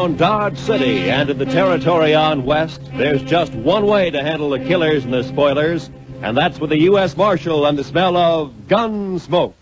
around Dodge City and in the territory on west, there's just one way to handle the killers and the spoilers, and that's with the U.S. Marshal and the smell of Gunsmoke.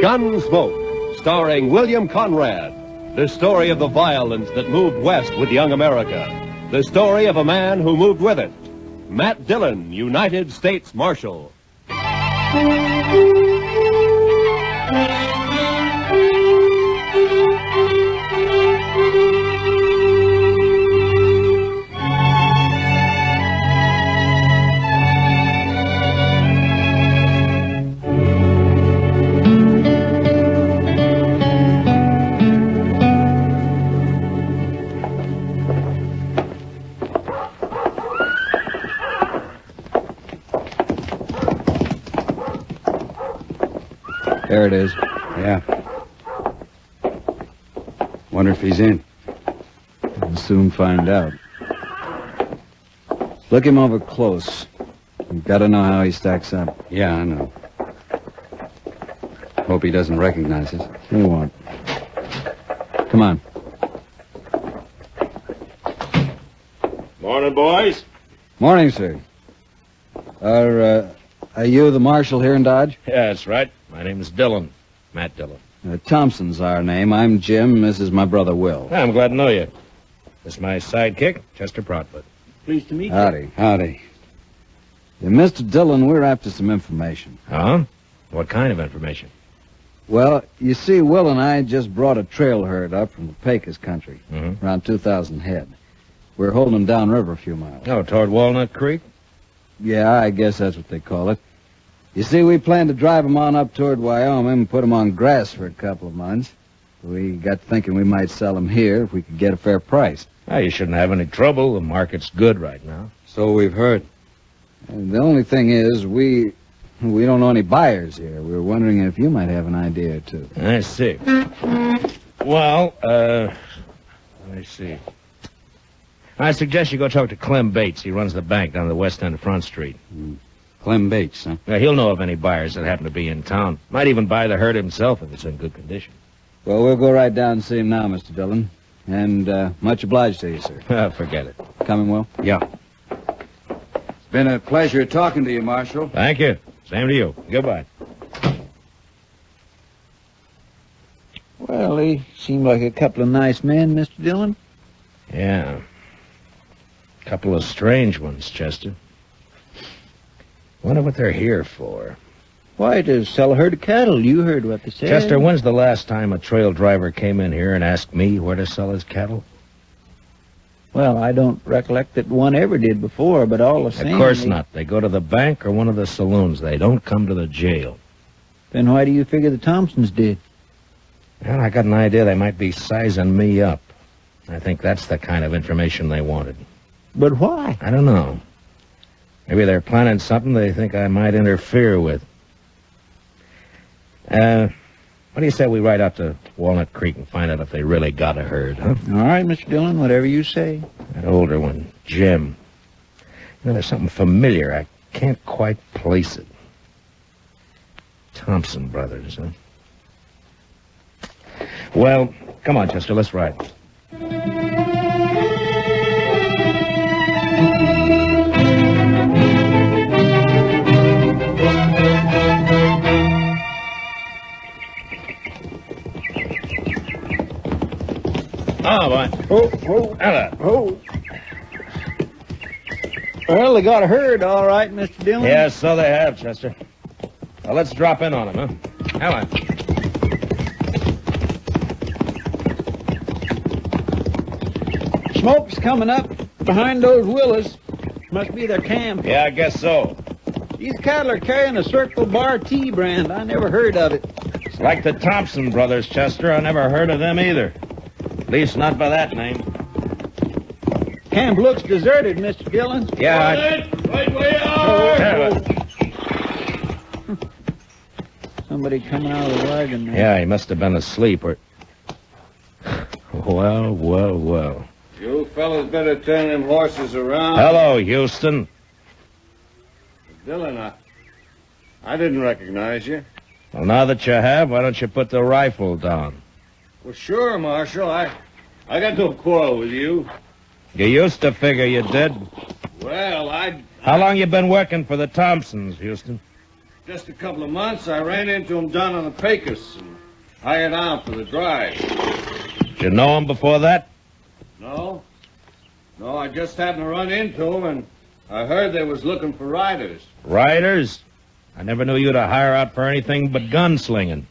Gunsmoke, starring William Conrad. The story of the violence that moved west with young America. The story of a man who moved with it. Matt Dillon, United States Marshal. There it is. Yeah. Wonder if he's in. We'll soon find out. Look him over close. You've got to know how he stacks up. Yeah, I know. Hope he doesn't recognize us. He won't. Come on. Morning, boys. Morning, sir. Are you the marshal here in Dodge? Yeah, that's right. My name is Dillon. Matt Dillon. Thompson's our name. I'm Jim. This is my brother, Will. I'm glad to know you. This is my sidekick, Chester Proudfoot. Pleased to meet you. Howdy. Howdy. Yeah, Mr. Dillon, we're after some information. Huh? What kind of information? Well, you see, Will and I just brought a trail herd up from the Pecos country, around 2,000 head. We're holding them downriver a few miles. Oh, toward Walnut Creek? Yeah, I guess that's what they call it. You see, we plan to drive them on up toward Wyoming and put them on grass for a couple of months. We got thinking we might sell them here if we could get a fair price. Well, you shouldn't have any trouble. The market's good right now. So we've heard. And the only thing is, we don't know any buyers here. We were wondering if you might have an idea or two. I see. Well, let me see. I suggest you go talk to Clem Bates. He runs the bank down the west end of Front Street. Clem Bates, huh? Yeah, he'll know of any buyers that happen to be in town. Might even buy the herd himself if it's in good condition. Well, we'll go right down and see him now, Mr. Dillon. And much obliged to you, sir. Forget it. Coming, Will? Yeah. It's been a pleasure talking to you, Marshal. Thank you. Same to you. Goodbye. Well, they seem like a couple of nice men, Mr. Dillon. Yeah. Couple of strange ones, Chester. Wonder what they're here for. Why, to sell a herd of cattle. You heard what they said. Chester, when's the last time a trail driver came in here and asked me where to sell his cattle? Well, I don't recollect that one ever did before, but all the same... Of course not. They go to the bank or one of the saloons. They don't come to the jail. Then why do you figure the Thompsons did? Well, I got an idea they might be sizing me up. I think that's the kind of information they wanted. But why? I don't know. Maybe they're planning something they think I might interfere with. What do you say we ride out to Walnut Creek and find out if they really got a herd, huh? All right, Mr. Dillon, whatever you say. That older one, Jim. You know, there's something familiar. I can't quite place it. Thompson brothers, huh? Well, come on, Chester, let's ride. Oh, boy. Oh. Well, they got a herd, all right, Mr. Dillon. Yes, so they have, Chester. Well, let's drop in on them, huh? Come on. Smoke's coming up behind those willows. Must be their camp. Yeah, I guess so. These cattle are carrying a Circle Bar Tea brand. I never heard of it. It's like the Thompson brothers, Chester. I never heard of them either. At least not by that name. Camp looks deserted, Mr. Dillon. Yeah, Some somebody coming out of the wagon there. Yeah, he must have been asleep or... Well. You fellas better turn them horses around. Hello, Houston. Dillon, I didn't recognize you. Well, now that you have, why don't you put the rifle down? Well, sure, Marshal. I got no quarrel with you. You used to figure you did. Well, How long you been working for the Thompsons, Houston? just a couple of months, I ran into them down on the Pecos and hired on for the drive. Did you know him before that? No, I just happened to run into them, and I heard they was looking for riders. Riders? I never knew you to hire out for anything but gunslinging.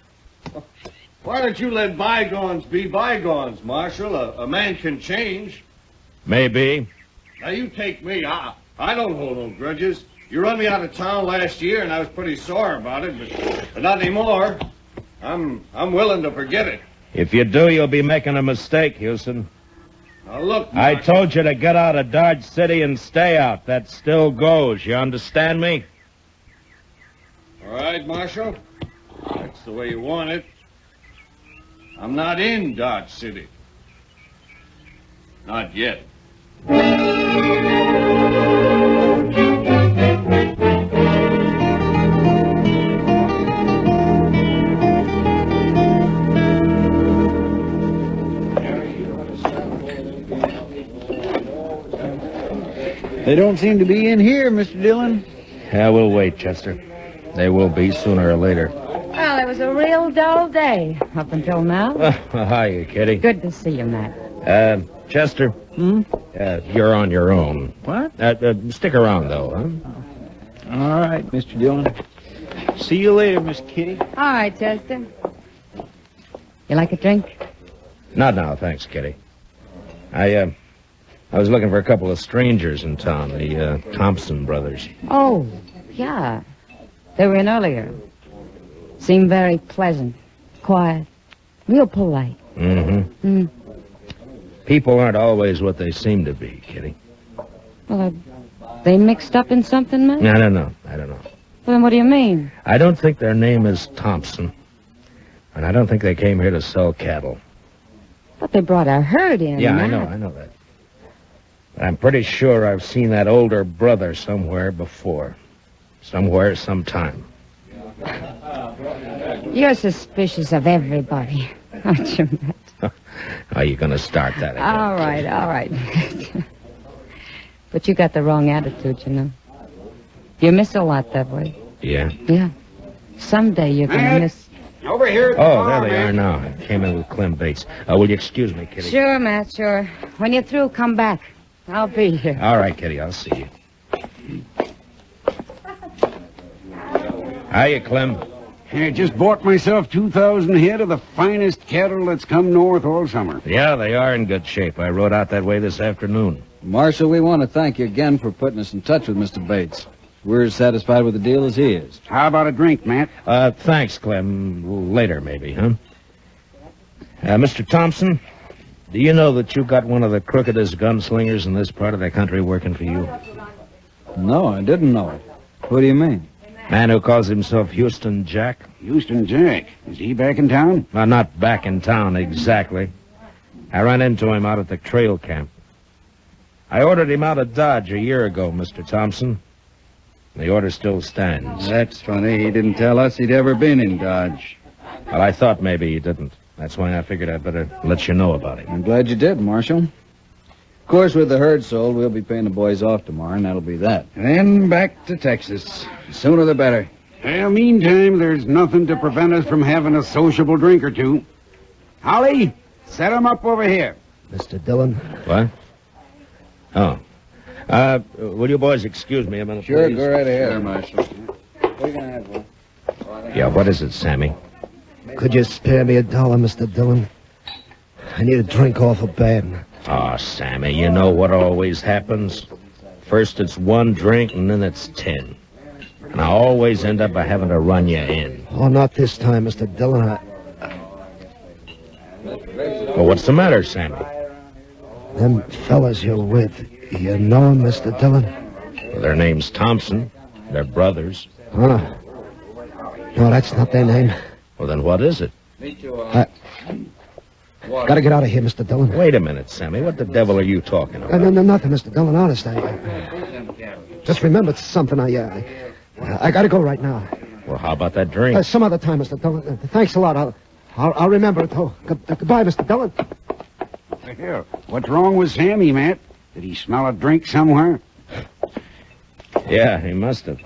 Why don't you let bygones be bygones, Marshal? A man can change. Maybe. Now, you take me. I don't hold no grudges. You run me out of town last year, and I was pretty sore about it, but not anymore. I'm willing to forget it. If you do, you'll be making a mistake, Houston. Now, look, I Marshal. told you to get out of Dodge City and stay out. That still goes. You understand me? All right, Marshal. That's the way you want it. I'm not in Dodge City. Not yet. They don't seem to be in here, Mr. Dillon. Yeah, we'll wait, Chester. They will be sooner or later. Well, it was a real dull day up until now. Hiya, Kitty. Good to see you, Matt. Chester. Hmm? You're on your own. What? Stick around, though, huh? All right, Mr. Dillon. See you later, Miss Kitty. All right, Chester. You like a drink? Not now, thanks, Kitty. I was looking for a couple of strangers in town, the Thompson brothers. Oh, yeah. They were in earlier. Seemed very pleasant, quiet, real polite. Mm-hmm. Mm. People aren't always what they seem to be, Kitty. Well, are they mixed up in something, Matt? I don't know. Well, then what do you mean? I don't think their name is Thompson. And I don't think they came here to sell cattle. But they brought a herd in, Yeah, Matt. I know that. But I'm pretty sure I've seen that older brother somewhere before. Somewhere, sometime. You're suspicious of everybody, aren't you, Matt? Are you going to start that again? All right. But you got the wrong attitude, you know. You miss a lot that way. Yeah? Yeah. Someday you're going to miss... Over here at the Oh, bar, there they man. are now. I came in with Clem Bates. Will you excuse me, Kitty? Sure, Matt, sure. When you're through, come back. I'll be here. All right, Kitty, I'll see you. Hiya, Clem. I just bought myself 2,000 head of the finest cattle that's come north all summer. Yeah, they are in good shape. I rode out that way this afternoon. Marshal, we want to thank you again for putting us in touch with Mr. Bates. We're as satisfied with the deal as he is. How about a drink, Matt? Thanks, Clem. Later, maybe, huh? Mr. Thompson, do you know that you got one of the crookedest gunslingers in this part of the country working for you? No, I didn't know it. What do you mean? Man who calls himself Houston Jack? Houston Jack. Is he back in town? Well, not back in town, exactly. I ran into him out at the trail camp. I ordered him out of Dodge a year ago, Mr. Thompson. The order still stands. That's funny. He didn't tell us he'd ever been in Dodge. Well, I thought maybe he didn't. That's why I figured I'd better let you know about it. I'm glad you did, Marshal. Of course, with the herd sold, we'll be paying the boys off tomorrow, and that'll be that. Then back to Texas. Sooner the better. Well, meantime, there's nothing to prevent us from having a sociable drink or two. Holly, set 'em up over here. Mr. Dillon? What? Oh. Will you boys excuse me a minute, Sure, please? go right ahead. Sure, Marshal. What are you going to have, boy? Yeah, what is it, Sammy? Could you spare me $1, Mr. Dillon? I need a drink awful bad. Oh, Sammy, you know what always happens? First it's one drink, and then it's 10. And I always end up by having to run you in. Oh, not this time, Mr. Dillon. Well, what's the matter, Sammy? Them fellas you're with, you know 'em, Mr. Dillon? Well, their name's Thompson. They're brothers. Huh. No, that's not their name. Well, then what is it? Gotta get out of here, Mr. Dillon. Wait a minute, Sammy. What the devil are you talking about? No, nothing, Mr. Dillon. Honest, just remembered something. I gotta go right now. Well, how about that drink? Some other time, Mr. Dillon. Thanks a lot. I'll remember it. Oh, goodbye, Mr. Dillon. Here, what's wrong with Sammy, Matt? Did he smell a drink somewhere? Yeah, he must have.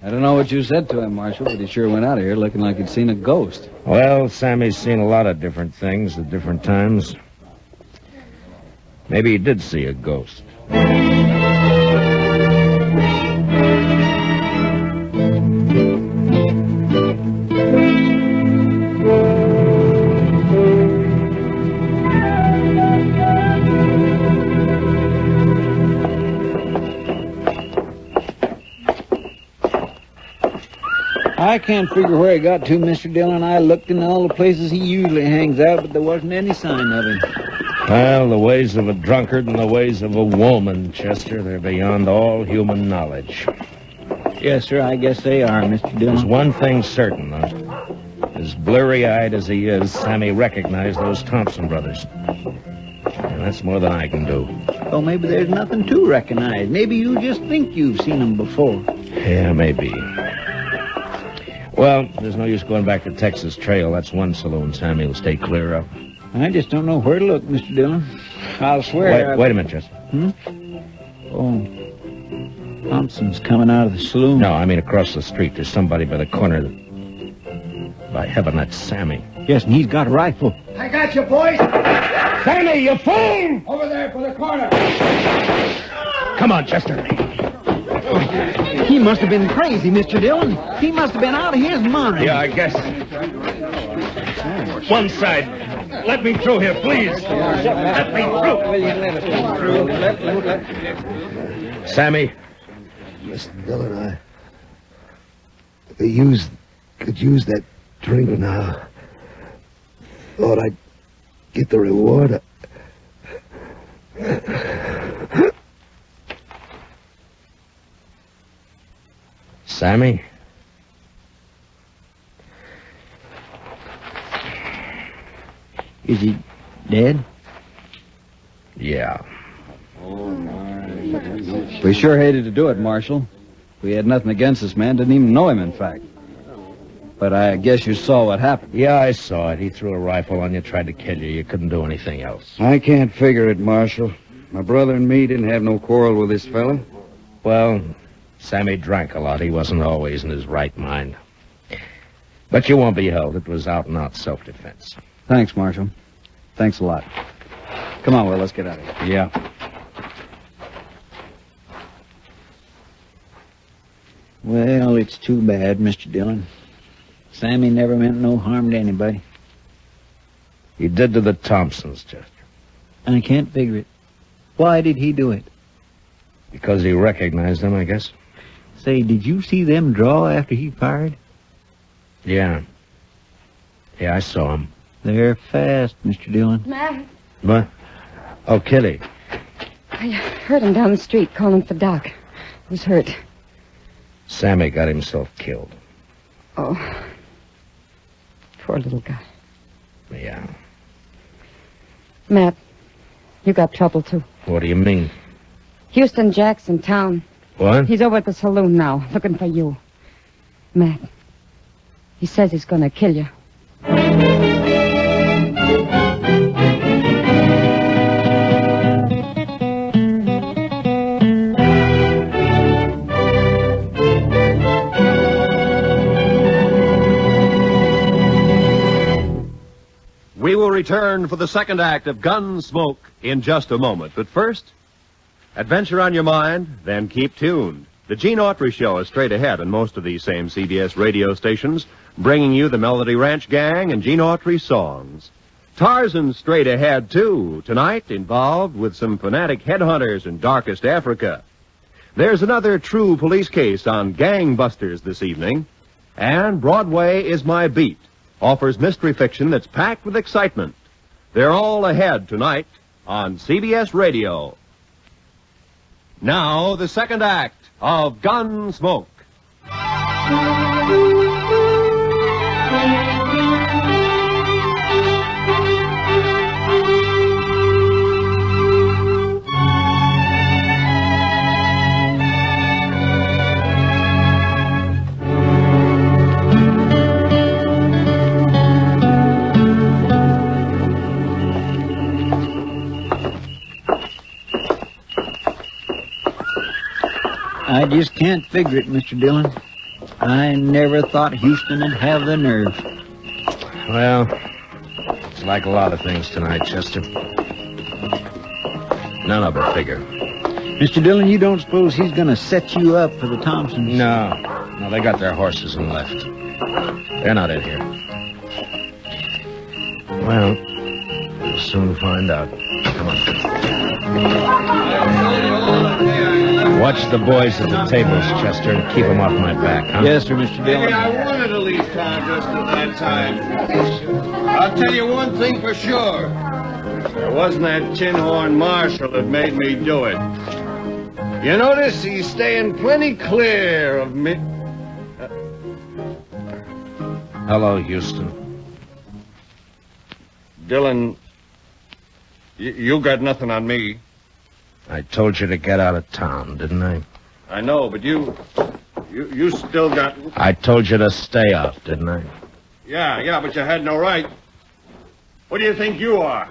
I don't know what you said to him, Marshal, but he sure went out of here looking like he'd seen a ghost. Well, Sammy's seen a lot of different things at different times. Maybe he did see a ghost. I can't figure where he got to, Mr. Dillon. I looked in all the places he usually hangs out, but there wasn't any sign of him. Well, the ways of a drunkard and the ways of a woman, Chester, they're beyond all human knowledge. Yes, sir, I guess they are, Mr. There's Dillon. one thing certain, though. As blurry-eyed as he is, Sammy recognized those Thompson brothers. And that's more than I can do. Oh, maybe there's nothing to recognize. Maybe you just think you've seen them before. Yeah, maybe. Well, there's no use going back to Texas Trail. That's one saloon Sammy will stay clear of. I just don't know where to look, Mr. Dillon. I'll swear. Wait a minute, Chester. Oh, Thompson's coming out of the saloon. No, I mean across the street. There's somebody by the corner that... By heaven, that's Sammy. Yes, and he's got a rifle. I got you, boys. Sammy, you fool! Over there for the corner. Come on, Chester. He must have been crazy, Mr. Dillon. He must have been out of his mind. Yeah, I guess. One side. Let me through here, please. Let me through. Sammy. Mr. Dillon, I could use that drink now. Thought I'd get the reward. Sammy? Is he dead? Yeah. We sure hated to do it, Marshal. We had nothing against this man, didn't even know him, in fact. But I guess you saw what happened. Yeah, I saw it. He threw a rifle on you, tried to kill you. You couldn't do anything else. I can't figure it, Marshal. My brother and me didn't have no quarrel with this fella. Well, Sammy drank a lot. He wasn't always in his right mind. But you won't be held. It was out-and-out self-defense. Thanks, Marshal. Thanks a lot. Come on, Will, let's get out of here. Yeah. Well, it's too bad, Mr. Dillon. Sammy never meant no harm to anybody. He did to the Thompsons, Chester. I can't figure it. Why did he do it? Because he recognized them, I guess. Say, did you see them draw after he fired? Yeah. Yeah, I saw him. They're fast, Mr. Dillon. Matt, What? Oh, Kitty. I heard him down the street calling for Doc. Who's hurt? Sammy got himself killed. Oh, poor little guy. Yeah. Matt, you got trouble, too. What do you mean? Houston Jack's in town. What? He's over at the saloon now, looking for you. Matt, he says he's going to kill you. We will return for the second act of Gunsmoke in just a moment. But first, adventure on your mind, then keep tuned. The Gene Autry Show is straight ahead on most of these same CBS radio stations, bringing you the Melody Ranch Gang and Gene Autry songs. Tarzan's straight ahead, too, tonight involved with some fanatic headhunters in darkest Africa. There's another true police case on gangbusters this evening, and Broadway is My Beat offers mystery fiction that's packed with excitement. They're all ahead tonight on CBS Radio. Now, the second act of Gunsmoke. I just can't figure it, Mr. Dillon. I never thought Houston would have the nerve. Well, it's like a lot of things tonight, Chester. None of it figure. Mr. Dillon, you don't suppose he's going to set you up for the Thompsons? No, they got their horses and left. They're not in here. Well, we'll soon find out. Come on. Watch the boys at the tables, Chester, and keep them off my back, huh? Yes, sir, Mr. Dillon. Maybe I wanted to leave town just at that time. I'll tell you one thing for sure. It wasn't that tin horn marshal that made me do it. You notice he's staying plenty clear of me. Hello, Houston. Dillon, you got nothing on me. I told you to get out of town, didn't I? I know, but you still got... I told you to stay out, didn't I? Yeah, but you had no right. What do you think you are?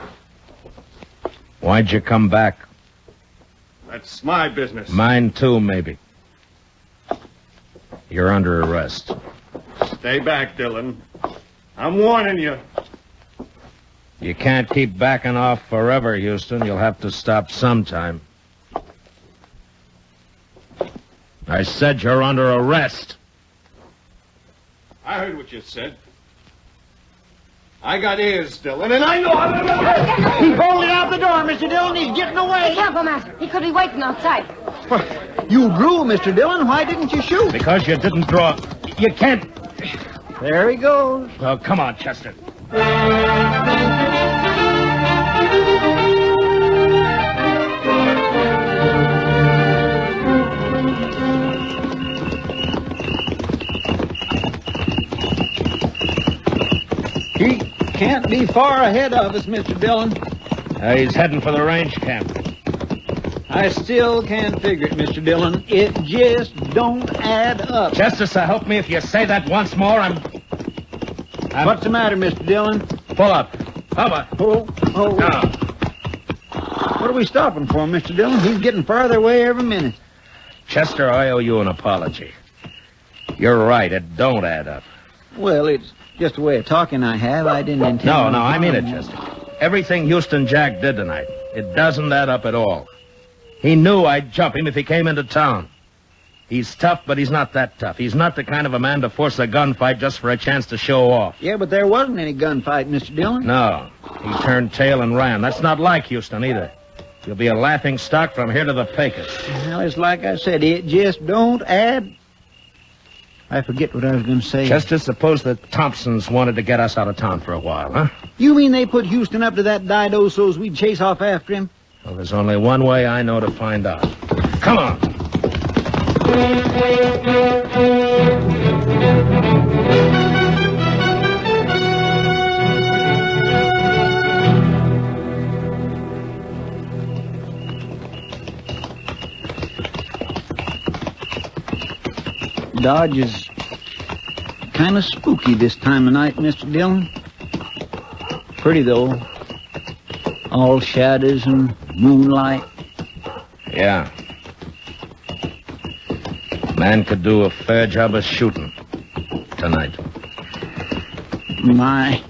Why'd you come back? That's my business. Mine too, maybe. You're under arrest. Stay back, Dillon. I'm warning you. You can't keep backing off forever, Houston. You'll have to stop sometime. I said you're under arrest. I heard what you said. I got ears, Dillon, and I know how to... He's bolted out the door, Mr. Dillon. He's getting away. Be careful, Master. He could be waiting outside. You drew, Mr. Dillon. Why didn't you shoot? Because you didn't draw. You can't. There he goes. Oh, come on, Chester. He can't be far ahead of us, Mr. Dillon. He's heading for the range camp. I still can't figure it, Mr. Dillon. It just don't add up. Chester, so help me if you say that once more, I'm... What's the matter, Mr. Dillon? Pull up. Over. Oh. Now. What are we stopping for, Mr. Dillon? He's getting farther away every minute. Chester, I owe you an apology. You're right, it don't add up. Well, it's just a way of talking I have. I didn't intend... No, I mean it, Chester. Everything Houston Jack did tonight, it doesn't add up at all. He knew I'd jump him if he came into town. He's tough, but he's not that tough. He's not the kind of a man to force a gunfight just for a chance to show off. Yeah, but there wasn't any gunfight, Mr. Dillon. No. He turned tail and ran. That's not like Houston either. You'll be a laughing stock from here to the Pecos. Well, it's like I said, it just don't add... I forget what I was going to say. Chester, suppose the Thompsons wanted to get us out of town for a while, huh? You mean they put Houston up to that dido so's we'd chase off after him? Well, there's only one way I know to find out. Come on. Dodge is kind of spooky this time of night, Mr. Dillon. Pretty, though. All shadows and moonlight. Yeah. Man could do a fair job of shooting tonight. My.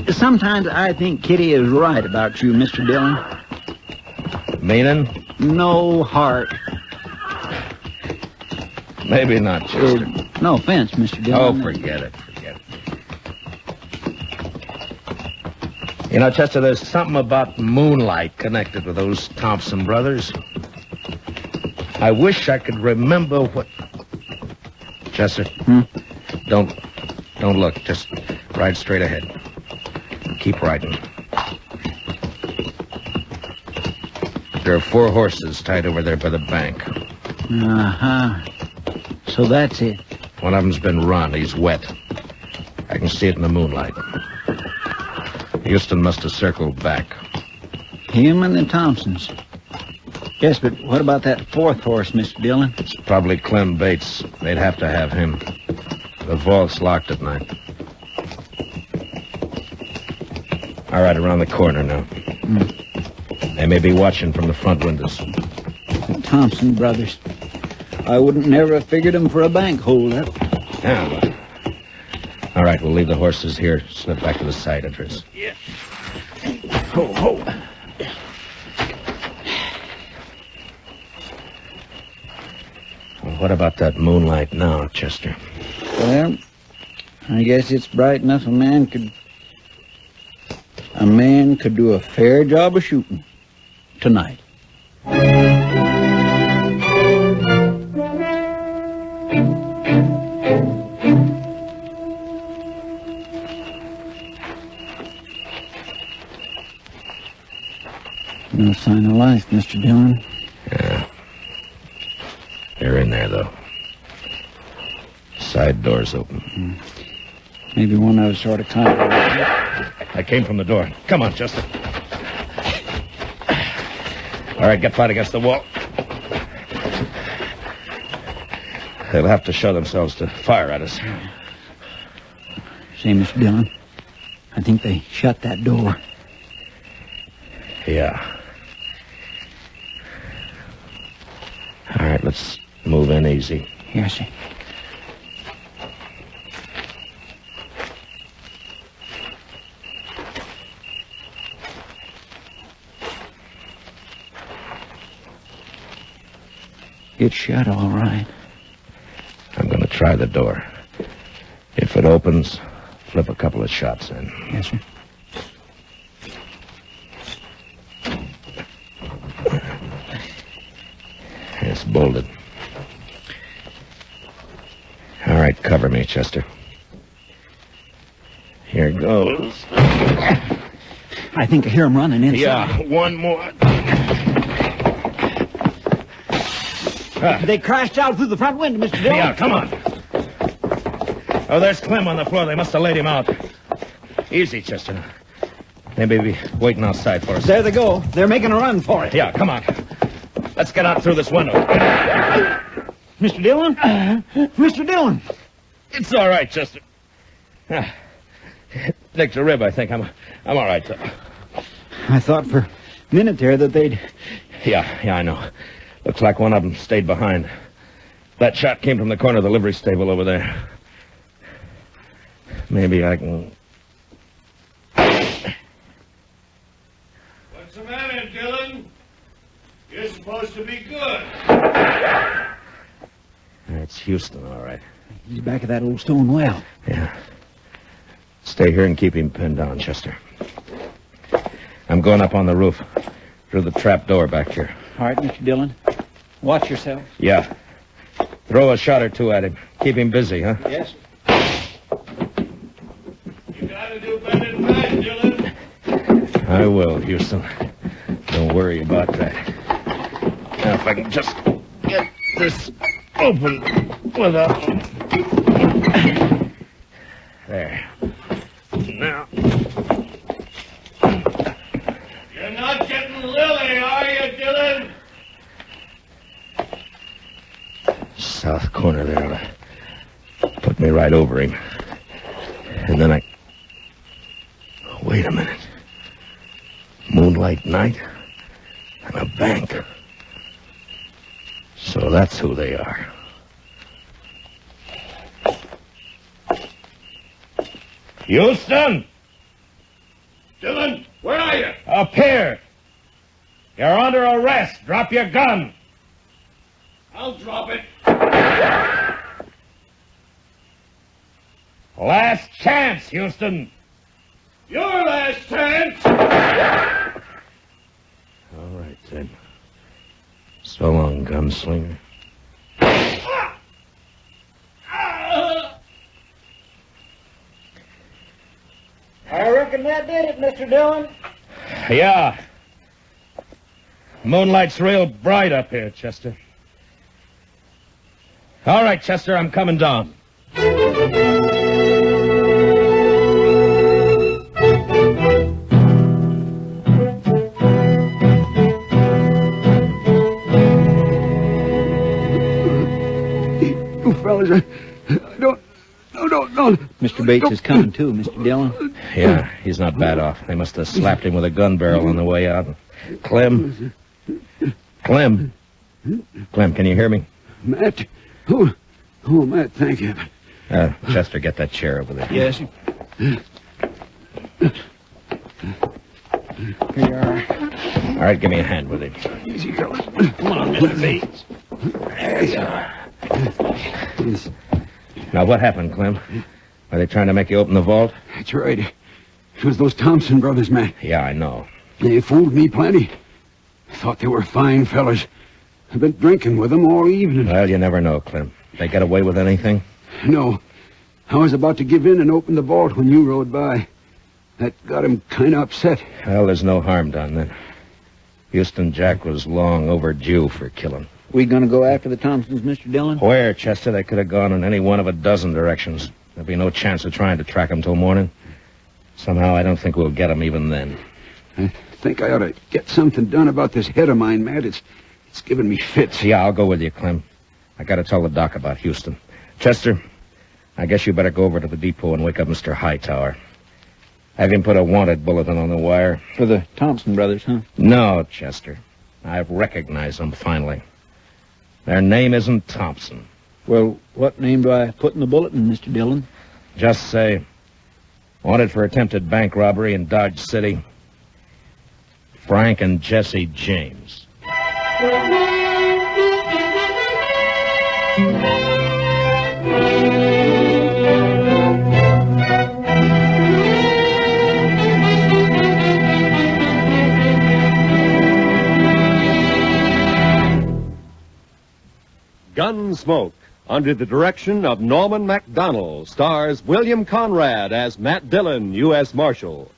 Sometimes I think Kitty is right about you, Mr. Dillon. Meaning? No heart. Maybe not, Chester. No offense, Mr. Oh, Dillon. forget it. You know, Chester, there's something about moonlight connected with those Thompson brothers. I wish I could remember what... Chester, don't look. Just ride straight ahead. Keep riding. There are 4 horses tied over there by the bank. Uh-huh. So that's it. One of them's been run. He's wet. I can see it in the moonlight. Houston must have circled back. Him and the Thompsons. Yes, but what about that 4th horse, Mr. Dillon? It's probably Clem Bates. They'd have to have him. The vault's locked at night. All right, around the corner now. They may be watching from the front windows. Thompson brothers. I wouldn't never have figured them for a bank holdup. Yeah, well. All right, we'll leave the horses here. Slip back to the side entrance. Yeah. Ho, ho. Well, what about that moonlight now, Chester? Well, I guess it's bright enough a man could do a fair job of shooting tonight. No sign of life, Mr. Dillon. Yeah. They're in there, though. Side door's open. Maybe one of us sort of kind of... I came from the door. Come on, Chester. All right, get flat against the wall. They'll have to show themselves to fire at us. Say, Mr. Dillon, I think they shut that door. Yeah. All right, let's move in easy. Yes, sir. It's shut all right. I'm going to try the door. If it opens, flip a couple of shots in. Yes, sir. It's bolted. All right, cover me, Chester. Here goes. I think I hear him running inside. Yeah, one more. They crashed out through the front window, Mr. Dillon. Yeah, come on. Oh, there's Clem on the floor. They must have laid him out. Easy, Chester. They may be waiting outside for us. There they go. They're making a run for it. Yeah, come on. Let's get out through this window. Mr. Dillon? Mr. Dillon! It's all right, Chester. Nicked a rib, I think. I'm all right, though. I thought for a minute there that they'd... Yeah, I know. Looks like one of them stayed behind. That shot came from the corner of the livery stable over there. Maybe I can... What's the matter, Dillon? You're supposed to be good. It's Houston, all right. He's back at that old stone well. Yeah. Stay here and keep him pinned down, Chester. I'm going up on the roof. Through the trap door back here. All right, Mr. Dillon. Watch yourself. Yeah. Throw a shot or two at him. Keep him busy, huh? Yes, sir. You gotta do better than that, Dillon. I will, Houston. Don't worry about that. Now, if I can just get this open without... There. Now... You're not getting Lily, are you, Dillon? South corner there. Put me right over him. And then I... Wait a minute. Moonlight night and a bank. So that's who they are. Houston! Dillon, where are you? Up here. You're under arrest. Drop your gun. I'll drop it. Last chance, Houston. Your last chance. All right, then. So long, gunslinger. I reckon that did it, Mr. Dillon. Yeah. Moonlight's real bright up here, Chester. All right, Chester, I'm coming down. You fellas, I don't. Mr. Bates is coming, too, Mr. Dillon. Yeah, he's not bad off. They must have slapped him with a gun barrel on the way out. Clem, Clem, can you hear me? Matt? Oh, Matt, thank you. Chester, get that chair over there. Yes. Here you are. All right, give me a hand with it. Easy, fellas. Come on, Mr. B. There you are. Yes, Now, what happened, Clem? Are they trying to make you open the vault? that's right. It was those Thompson brothers, Matt. Yeah, I know. They fooled me plenty. I thought they were fine fellas. I've been drinking with them all evening. Well, you never know, Clem. They get away with anything? No. I was about to give in and open the vault when you rode by. That got him kind of upset. Well, there's no harm done then. Houston Jack was long overdue for killing. We gonna go after the Thompsons, Mr. Dillon? Where, Chester? They could have gone in any one of a dozen directions. There'd be no chance of trying to track them till morning. Somehow, I don't think we'll get them even then. I think I ought to get something done about this head of mine, Matt. It's giving me fits. Yeah, I'll go with you, Clem. I gotta tell the doc about Houston. Chester, I guess you better go over to the depot and wake up Mr. Hightower. Have him put a wanted bulletin on the wire. For the Thompson brothers, huh? No, Chester. I've recognized them finally. Their name isn't Thompson. Well, what name do I put in the bulletin, Mr. Dillon? Just say, wanted for attempted bank robbery in Dodge City, Frank and Jesse James. Gunsmoke, under the direction of Norman Macdonnell, stars William Conrad as Matt Dillon, U.S. Marshal.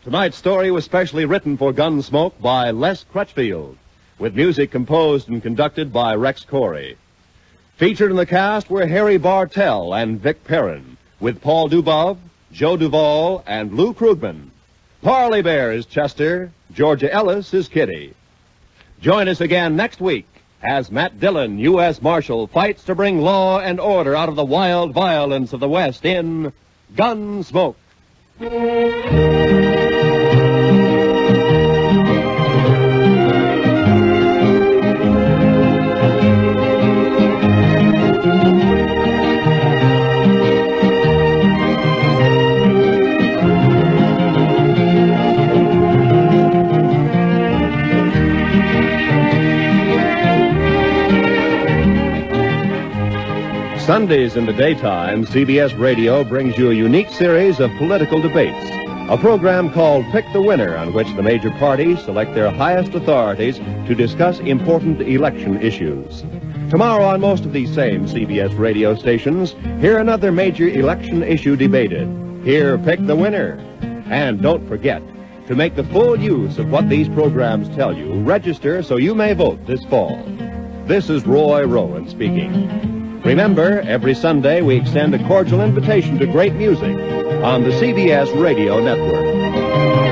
Tonight's story was specially written for Gunsmoke by Les Crutchfield, with music composed and conducted by Rex Corey. Featured in the cast were Harry Bartell and Vic Perrin, with Paul Dubov, Joe Duvall, and Lou Krugman. Parley Bear is Chester, Georgia Ellis is Kitty. Join us again next week as Matt Dillon, U.S. Marshal, fights to bring law and order out of the wild violence of the West in Gunsmoke. Sundays in the daytime, CBS Radio brings you a unique series of political debates. A program called Pick the Winner, on which the major parties select their highest authorities to discuss important election issues. Tomorrow on most of these same CBS radio stations, hear another major election issue debated. Hear Pick the Winner. And don't forget, to make the full use of what these programs tell you, register so you may vote this fall. This is Roy Rowan speaking. Remember, every Sunday we extend a cordial invitation to great music on the CBS Radio Network.